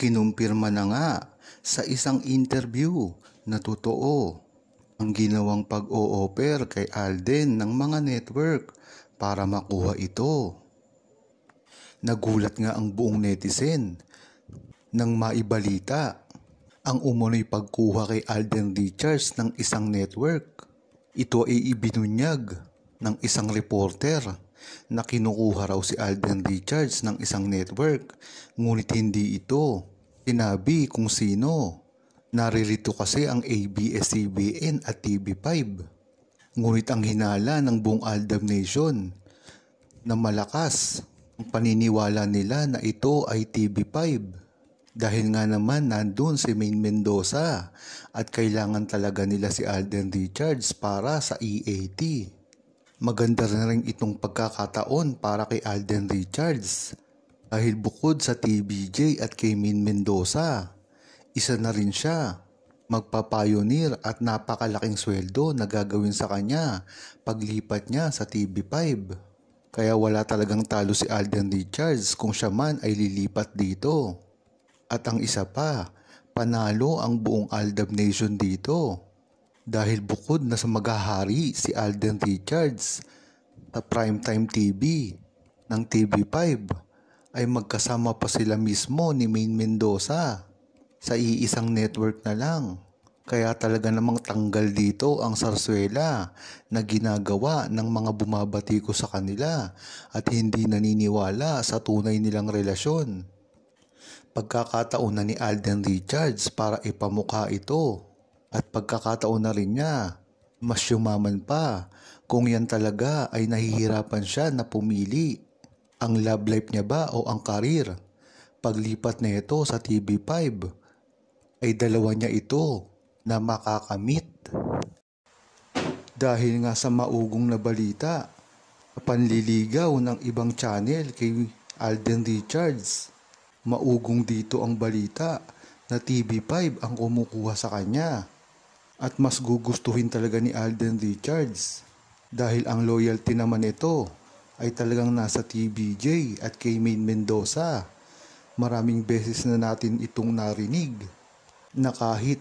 Kinumpirma na nga sa isang interview na totoo ang ginawang pag-o-offer kay Alden ng mga network para makuha ito. Nagulat nga ang buong netizen nang maibalita ang umunoy pagkuha kay Alden Richards ng isang network. Ito ay ibinunyag ng isang reporter na kinukuha raw si Alden Richards ng isang network, ngunit hindi ito sinabi kung sino. Naririto kasi ang ABS-CBN at TV5. Ngunit ang hinala ng buong Aldab Nation na malakas ang paniniwala nila na ito ay TV5. Dahil nga naman nandun si Maine Mendoza at kailangan talaga nila si Alden Richards para sa EAT. Maganda na rin itong pagkakataon para kay Alden Richards dahil bukod sa TBJ at kay Maine Mendoza, isa na rin siya magpapayonir at napakalaking sweldo na gagawin sa kanya paglipat niya sa TV5. Kaya wala talagang talo si Alden Richards kung siya man ay lilipat dito. At ang isa pa, panalo ang buong Aldab Nation dito. Dahil bukod na sa maghahari si Alden Richards sa primetime TV ng TV5, ay magkasama pa sila mismo ni Maine Mendoza sa iisang network na lang. Kaya talaga namang tanggal dito ang sarswela na ginagawa ng mga bumabati ko sa kanila at hindi naniniwala sa tunay nilang relasyon. Pagkakataon na ni Alden Richards para ipamukha ito at pagkakataon na rin niya mas yumaman pa kung yan talaga ay nahihirapan siya na pumili. Ang love life niya ba o ang karir? Paglipat na ito sa TV5 ay dalawa niya ito na makakamit. Dahil nga sa maugong na balita, panliligaw ng ibang channel kay Alden Richards. Maugong dito ang balita na TV5 ang kumukuha sa kanya. At mas gugustuhin talaga ni Alden Richards dahil ang loyalty naman ito ay talagang nasa TBJ at kay Maine Mendoza. Maraming beses na natin itong narinig na kahit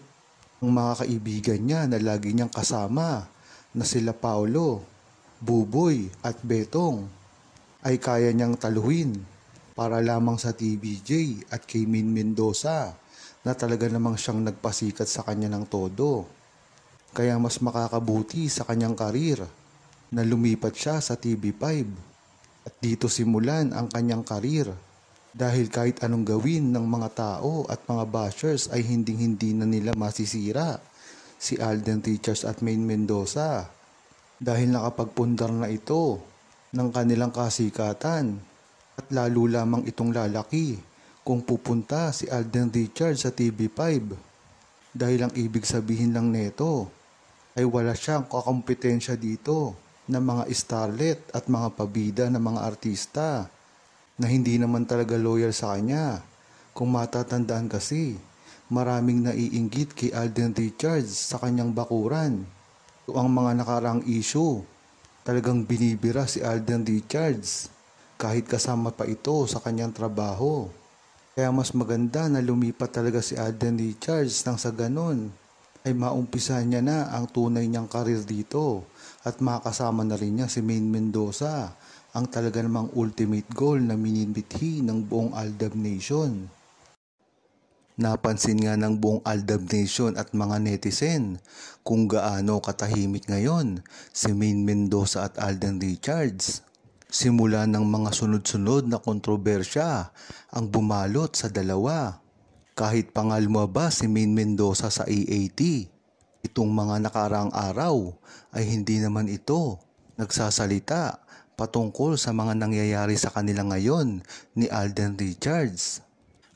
ang mga kaibigan niya na lagi niyang kasama na sila Paolo, Buboy at Betong ay kaya niyang taluhin para lamang sa TBJ at kay Maine Mendoza na talaga namang siyang nagpasikat sa kanya ng todo. Kaya mas makakabuti sa kanyang karir na lumipat siya sa TV5 at dito simulan ang kanyang karir. Dahil kahit anong gawin ng mga tao at mga bashers ay hindi na nila masisira si Alden Richards at Maine Mendoza. Dahil nakapagpundar na ito ng kanilang kasikatan at lalo lamang itong lalaki kung pupunta si Alden Richards sa TV5. Dahil ang ibig sabihin lang nito ay wala siyang kakompetensya dito ng mga starlet at mga pabida ng mga artista na hindi naman talaga loyal sa kanya. Kung matatandaan kasi, maraming naiinggit kay Alden Richards sa kanyang bakuran. So ang mga nakaraang issue, talagang binibira si Alden Richards kahit kasama pa ito sa kanyang trabaho. Kaya mas maganda na lumipat talaga si Alden Richards nang sa ganun ay maumpisahan niya na ang tunay niyang karir dito at makasama na rin niya si Maine Mendoza, ang talaga namang ultimate goal na minimithi ng buong Aldab Nation. Napansin nga ng buong Aldab Nation at mga netizen kung gaano katahimik ngayon si Maine Mendoza at Alden Richards. Simula ng mga sunod-sunod na kontrobersya ang bumalot sa dalawa. Kahit pa nga lumabas si Maine Mendoza sa EAT, itong mga nakaraang araw ay hindi naman ito nagsasalita patungkol sa mga nangyayari sa kanila ngayon ni Alden Richards.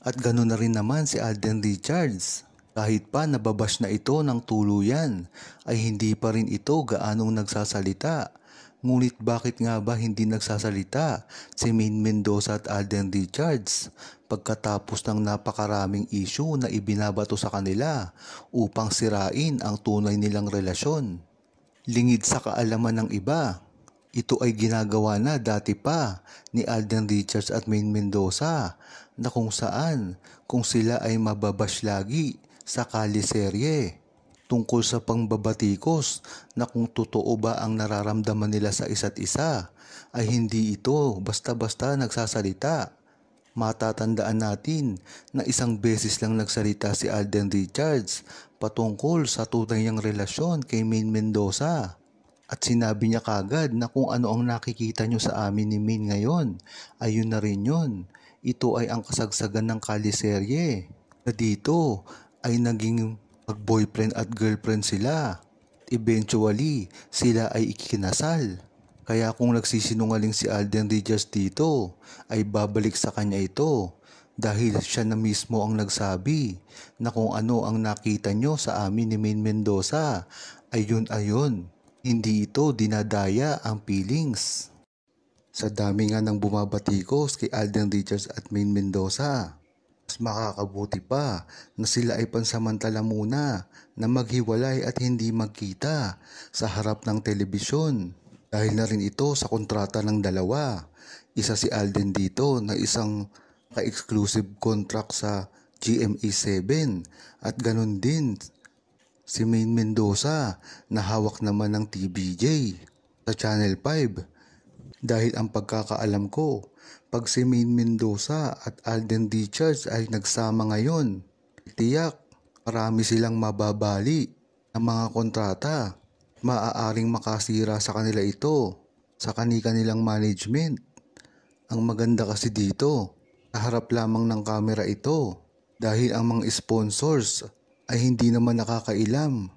At ganoon na rin naman si Alden Richards. Kahit pa nababash na ito ng tuluyan, ay hindi pa rin ito gaanong nagsasalita. Ngunit bakit nga ba hindi nagsasalita si Maine Mendoza at Alden Richards pagkatapos ng napakaraming issue na ibinabato sa kanila upang sirain ang tunay nilang relasyon? Lingid sa kaalaman ng iba, Ito ay ginagawa na dati pa ni Alden Richards at Maine Mendoza na kung sila ay mababash lagi sa kaliserye tungkol sa pangbabatikos na kung totoo ba ang nararamdaman nila sa isa't isa ay hindi ito basta-basta nagsasalita. Matatandaan natin na isang beses lang nagsalita si Alden Richards patungkol sa tunay niyang relasyon kay Maine Mendoza. At sinabi niya kagad na kung ano ang nakikita niyo sa amin ni Maine ngayon, ayun na rin yun. Ito ay ang kasagsagan ng kaliserye. Na dito ay naging mag-boyfriend at girlfriend sila. Eventually, sila ay ikinasal. Kaya kung nagsisinungaling si Alden Richards dito, ay babalik sa kanya ito. Dahil siya na mismo ang nagsabi na kung ano ang nakita nyo sa amin ni Maine Mendoza, ayun. Hindi ito dinadaya ang feelings. Sa dami nga ng bumabatikos kay Alden Richards at Maine Mendoza, mas makakabuti pa na sila ay pansamantala muna na maghiwalay at hindi magkita sa harap ng telebisyon. Dahil na rin ito sa kontrata ng dalawa. Isa si Alden dito na isang ka-exclusive contract sa GMA7 at ganun din si Maine Mendoza na hawak naman ng TVJ sa Channel 5. Dahil ang pagkakaalam ko, pag si Maine Mendoza at Alden Richards ay nagsama ngayon, tiyak marami silang mababali ng mga kontrata. Maaaring makasira sa kanila ito, sa kanilang management. Ang maganda kasi dito, harap lamang ng kamera ito dahil ang mga sponsors ay hindi naman nakakailam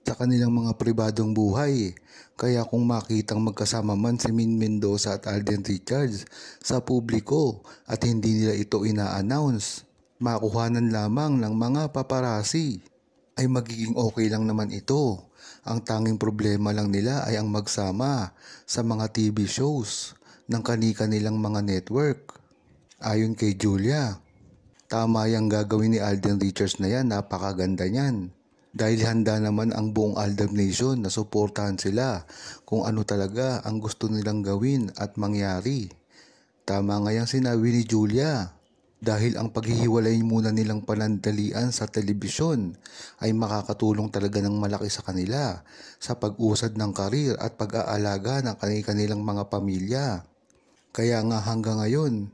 sa kanilang mga pribadong buhay. Kaya kung makitang magkasama man si Maine Mendoza at Alden Richards sa publiko at hindi nila ito ina-announce, makuhanan lamang ng mga paparazzi, ay magiging okay lang naman ito. Ang tanging problema lang nila ay ang magsama sa mga TV shows ng kanilang mga network. Ayon kay Julia, tama yung gagawin ni Alden Richards na yan, napakaganda niyan. Dahil handa naman ang buong Aldab Nation na suportahan sila kung ano talaga ang gusto nilang gawin at mangyari. Tama nga yung sinabi ni Julia. Dahil ang paghihiwalay muna nilang panandalian sa telebisyon ay makakatulong talaga ng malaki sa kanila sa pag-usad ng karir at pag-aalaga ng kanilang mga pamilya. Kaya nga hanggang ngayon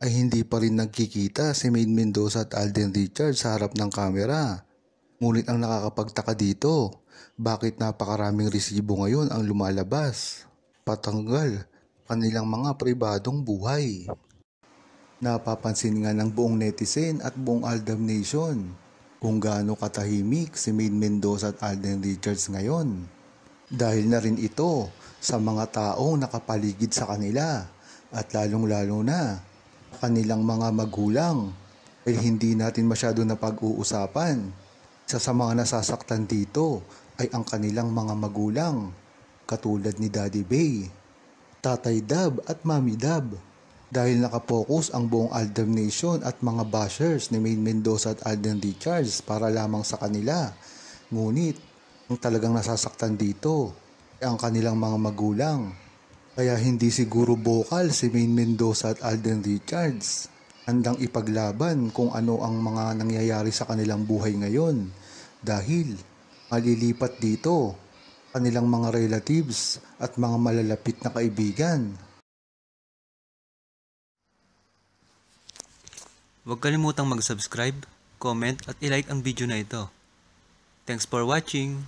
ay hindi pa rin nagkikita si Maine Mendoza at Alden Richards sa harap ng kamera. Ngunit ang nakakapagtaka dito, bakit napakaraming resibo ngayon ang lumalabas patanggal kanilang mga pribadong buhay. Napapansin nga ng buong netizen at buong Aldab Nation kung gaano katahimik si Maine Mendoza at Alden Richards ngayon. Dahil na rin ito sa mga taong nakapaligid sa kanila at lalong-lalo na kanilang mga magulang. Dahil hindi natin masyado na pag-uusapan. Isa sa mga nasasaktan dito ay ang kanilang mga magulang katulad ni Daddy Bay, Tatay Dab at Mami Dab. Dahil nakapokus ang buong Aldab Nation at mga bashers ni Maine Mendoza at Alden Richards para lamang sa kanila. Ngunit, ang talagang nasasaktan dito ay ang kanilang mga magulang. Kaya hindi siguro bokal si Maine Mendoza at Alden Richards. Handang ipaglaban kung ano ang mga nangyayari sa kanilang buhay ngayon. Dahil malilipat dito kanilang mga relatives at mga malalapit na kaibigan. Huwag kalimutang mag-subscribe, comment at i-like ang video na ito. Thanks for watching!